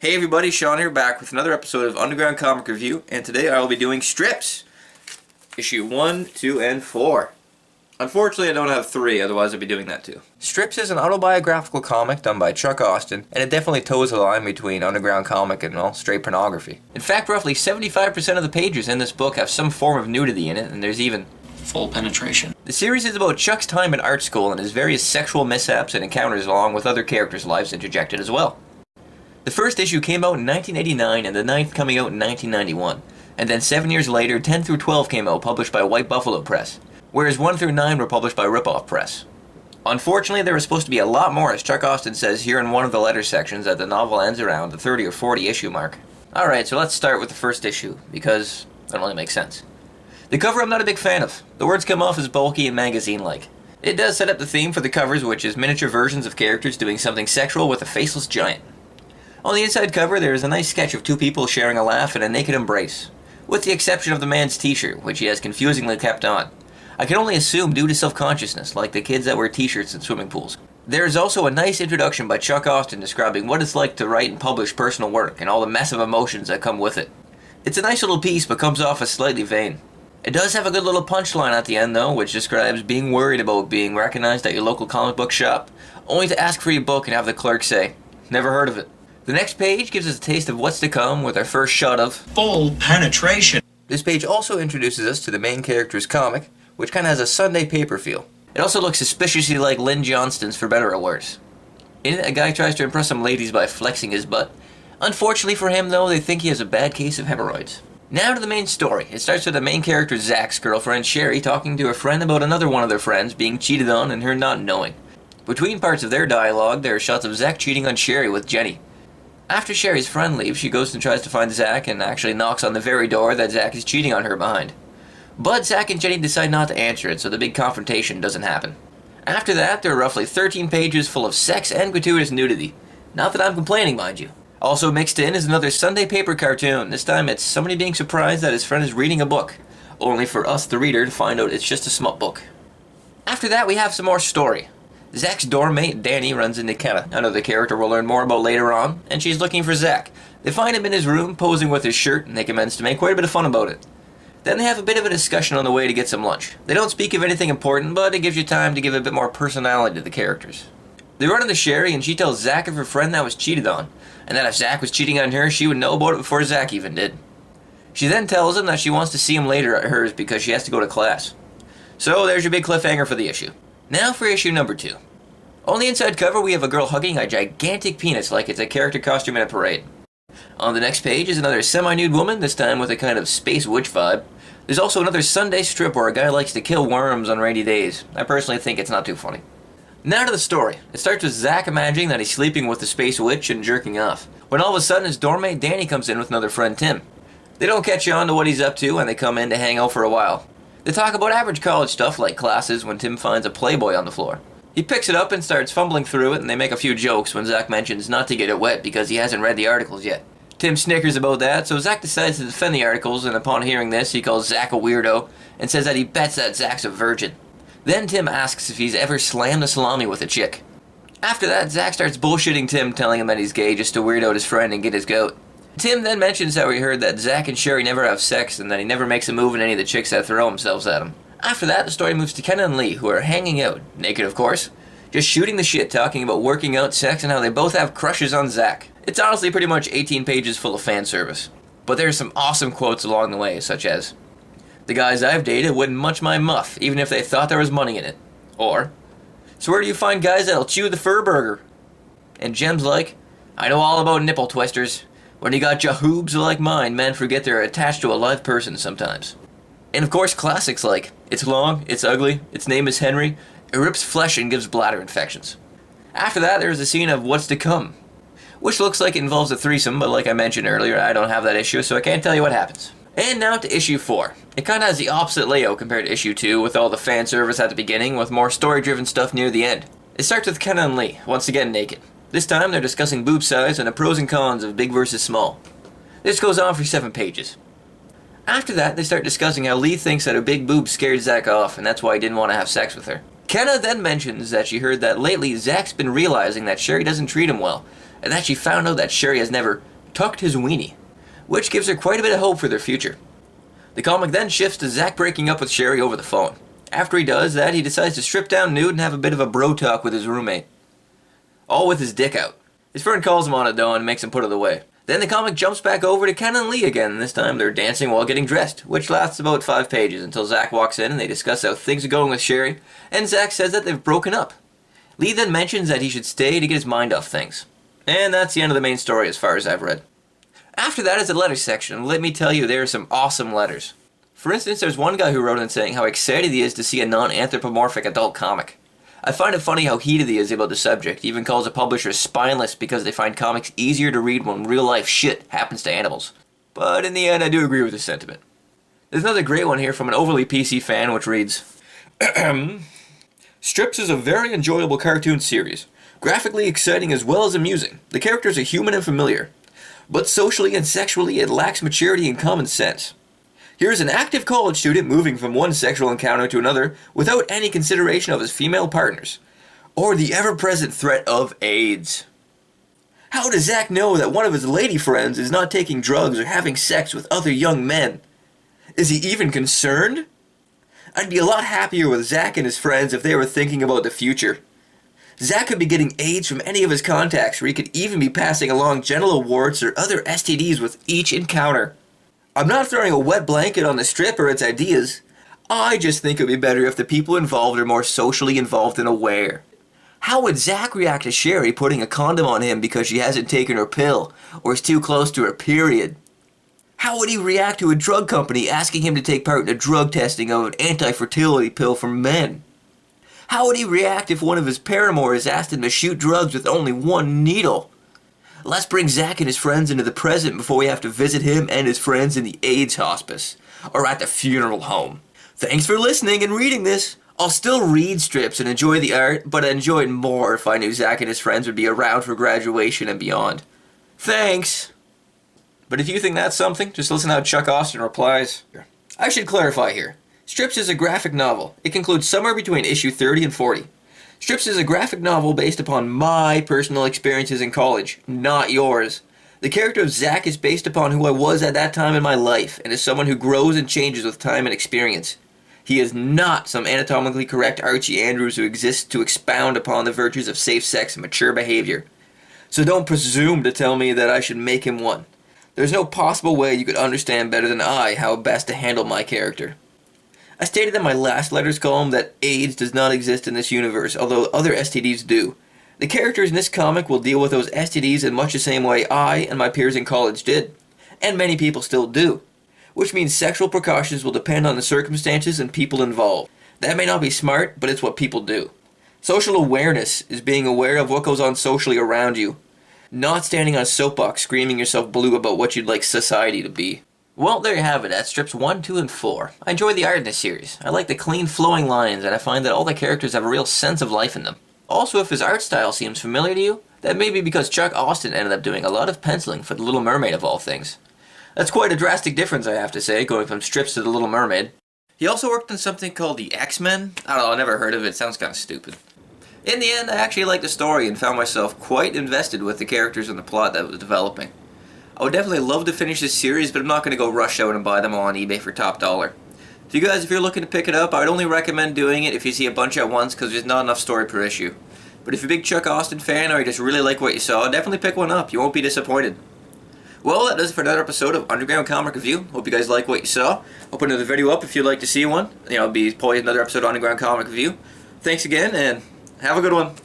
Hey everybody, Sean here, back with another episode of Underground Comic Review, and today I will be doing Strips, issue 1, 2, and 4. Unfortunately, I don't have 3, otherwise I'd be doing that too. Strips is an autobiographical comic done by Chuck Austen, and it definitely toes the line between underground comic and, well, straight pornography. In fact, roughly 75% of the pages in this book have some form of nudity in it, and there's even full penetration. The series is about Chuck's time in art school and his various sexual mishaps and encounters along with other characters' lives interjected as well. The first issue came out in 1989 and the ninth coming out in 1991, and then 7 years later 10 through 12 came out published by White Buffalo Press, whereas 1 through 9 were published by Ripoff Press. Unfortunately, there was supposed to be a lot more, as Chuck Austen says here in one of the letter sections that the novel ends around the 30 or 40 issue mark. Alright, so let's start with the first issue, because it only makes sense. The cover I'm not a big fan of. The words come off as bulky and magazine-like. It does set up the theme for the covers, which is miniature versions of characters doing something sexual with a faceless giant. On the inside cover, there is a nice sketch of two people sharing a laugh and a naked embrace, with the exception of the man's t-shirt, which he has confusingly kept on. I can only assume due to self-consciousness, like the kids that wear t-shirts in swimming pools. There is also a nice introduction by Chuck Austen describing what it's like to write and publish personal work and all the massive emotions that come with it. It's a nice little piece, but comes off as slightly vain. It does have a good little punchline at the end though, which describes being worried about being recognized at your local comic book shop, only to ask for your book and have the clerk say, "Never heard of it." The next page gives us a taste of what's to come with our first shot of full penetration. This page also introduces us to the main character's comic, which kinda has a Sunday paper feel. It also looks suspiciously like Lynn Johnston's For Better or Worse. In it, a guy tries to impress some ladies by flexing his butt. Unfortunately for him though, they think he has a bad case of hemorrhoids. Now to the main story. It starts with the main character Zach's girlfriend Sherry talking to a friend about another one of their friends being cheated on and her not knowing. Between parts of their dialogue, there are shots of Zach cheating on Sherry with Jenny. After Sherry's friend leaves, she goes and tries to find Zach and actually knocks on the very door that Zach is cheating on her behind. But Zach and Jenny decide not to answer it, so the big confrontation doesn't happen. After that, there are roughly 13 pages full of sex and gratuitous nudity. Not that I'm complaining, mind you. Also mixed in is another Sunday paper cartoon. This time it's somebody being surprised that his friend is reading a book, only for us, the reader, to find out it's just a smut book. After that, we have some more story. Zach's dorm mate, Danny, runs into Kenna, another character we'll learn more about later on, and she's looking for Zach. They find him in his room, posing with his shirt, and they commence to make quite a bit of fun about it. Then they have a bit of a discussion on the way to get some lunch. They don't speak of anything important, but it gives you time to give a bit more personality to the characters. They run into Sherry, and she tells Zach of her friend that was cheated on, and that if Zach was cheating on her, she would know about it before Zach even did. She then tells him that she wants to see him later at hers because she has to go to class. So there's your big cliffhanger for the issue. Now for issue number 2. On the inside cover, we have a girl hugging a gigantic penis like it's a character costume in a parade. On the next page is another semi-nude woman, this time with a kind of space witch vibe. There's also another Sunday strip where a guy likes to kill worms on rainy days. I personally think it's not too funny. Now to the story. It starts with Zach imagining that he's sleeping with the space witch and jerking off, when all of a sudden his dorm mate Danny comes in with another friend Tim. They don't catch on to what he's up to and they come in to hang out for a while. They talk about average college stuff like classes when Tim finds a Playboy on the floor. He picks it up and starts fumbling through it, and they make a few jokes when Zach mentions not to get it wet because he hasn't read the articles yet. Tim snickers about that, so Zach decides to defend the articles, and upon hearing this, he calls Zach a weirdo and says that he bets that Zach's a virgin. Then Tim asks if he's ever slammed a salami with a chick. After that, Zach starts bullshitting Tim, telling him that he's gay just to weird out his friend and get his goat. Tim then mentions how he heard that Zach and Sherry never have sex and that he never makes a move in any of the chicks that throw themselves at him. After that, the story moves to Kenna and Lee, who are hanging out, naked of course, just shooting the shit, talking about working out, sex, and how they both have crushes on Zach. It's honestly pretty much 18 pages full of fan service. But there's some awesome quotes along the way, such as, "The guys I've dated wouldn't munch my muff, even if they thought there was money in it." Or, "So where do you find guys that'll chew the fur burger?" And gems like, "I know all about nipple twisters. When you got jahoobs like mine, men forget they're attached to a live person sometimes." And of course classics like, "It's long, it's ugly, its name is Henry, it rips flesh and gives bladder infections." After that, there's a scene of what's to come, which looks like it involves a threesome, but like I mentioned earlier, I don't have that issue, so I can't tell you what happens. And now to issue 4. It kinda has the opposite layout compared to issue 2, with all the fan service at the beginning, with more story-driven stuff near the end. It starts with Kenna and Lee, once again naked. This time they're discussing boob size and the pros and cons of big versus small. This goes on for 7 pages. After that, they start discussing how Lee thinks that her big boobs scared Zach off, and that's why he didn't want to have sex with her. Kenna then mentions that she heard that lately Zach's been realizing that Sherry doesn't treat him well, and that she found out that Sherry has never tucked his weenie, which gives her quite a bit of hope for their future. The comic then shifts to Zach breaking up with Sherry over the phone. After he does that, he decides to strip down nude and have a bit of a bro talk with his roommate. All with his dick out. His friend calls him on it though and makes him put it away. Then the comic jumps back over to Ken and Lee again, and this time they're dancing while getting dressed, which lasts about 5 pages until Zach walks in and they discuss how things are going with Sherry, and Zach says that they've broken up. Lee then mentions that he should stay to get his mind off things. And that's the end of the main story as far as I've read. After that is the letters section, and let me tell you, there are some awesome letters. For instance, there's one guy who wrote in saying how excited he is to see a non-anthropomorphic adult comic. I find it funny how heated he is about the subject. He even calls a publisher spineless because they find comics easier to read when real-life shit happens to animals. But in the end, I do agree with his sentiment. There's another great one here from an overly PC fan, which reads, Strips is a very enjoyable cartoon series. Graphically exciting as well as amusing. The characters are human and familiar. But socially and sexually, it lacks maturity and common sense. Here's an active college student moving from one sexual encounter to another without any consideration of his female partners, or the ever-present threat of AIDS. How does Zach know that one of his lady friends is not taking drugs or having sex with other young men? Is he even concerned? I'd be a lot happier with Zach and his friends if they were thinking about the future. Zach could be getting AIDS from any of his contacts, or he could even be passing along genital warts or other STDs with each encounter. I'm not throwing a wet blanket on the strip or its ideas. I just think it would be better if the people involved are more socially involved and aware. How would Zach react to Sherry putting a condom on him because she hasn't taken her pill or is too close to her period? How would he react to a drug company asking him to take part in a drug testing of an anti-fertility pill for men? How would he react if one of his paramours asked him to shoot drugs with only one needle? Let's bring Zach and his friends into the present before we have to visit him and his friends in the AIDS hospice, or at the funeral home. Thanks for listening and reading this. I'll still read strips and enjoy the art, but I'd enjoy it more if I knew Zach and his friends would be around for graduation and beyond. Thanks! But if you think that's something, just listen how Chuck Austen replies. I should clarify here. Strips is a graphic novel. It concludes somewhere between issue 30 and 40. Strips is a graphic novel based upon my personal experiences in college, not yours. The character of Zach is based upon who I was at that time in my life, and is someone who grows and changes with time and experience. He is not some anatomically correct Archie Andrews who exists to expound upon the virtues of safe sex and mature behavior. So don't presume to tell me that I should make him one. There's no possible way you could understand better than I how best to handle my character. I stated in my last letters column that AIDS does not exist in this universe, although other STDs do. The characters in this comic will deal with those STDs in much the same way I and my peers in college did, and many people still do, which means sexual precautions will depend on the circumstances and people involved. That may not be smart, but it's what people do. Social awareness is being aware of what goes on socially around you, not standing on a soapbox screaming yourself blue about what you'd like society to be. Well, there you have it. That's strips 1, 2, and 4. I enjoy the art in this series. I like the clean flowing lines, and I find that all the characters have a real sense of life in them. Also, if his art style seems familiar to you, that may be because Chuck Austen ended up doing a lot of penciling for The Little Mermaid of all things. That's quite a drastic difference, I have to say, going from strips to The Little Mermaid. He also worked on something called the X-Men. I don't know, I never heard of it. It sounds kind of stupid. In the end, I actually liked the story and found myself quite invested with the characters and the plot that was developing. I would definitely love to finish this series, but I'm not going to go rush out and buy them all on eBay for top dollar. So you guys, if you're looking to pick it up, I would only recommend doing it if you see a bunch at once, because there's not enough story per issue. But if you're a big Chuck Austen fan, or you just really like what you saw, definitely pick one up. You won't be disappointed. Well, that does it for another episode of Underground Comic Review. Hope you guys like what you saw. I'll put another video up if you'd like to see one. It'll be probably another episode of Underground Comic Review. Thanks again, and have a good one.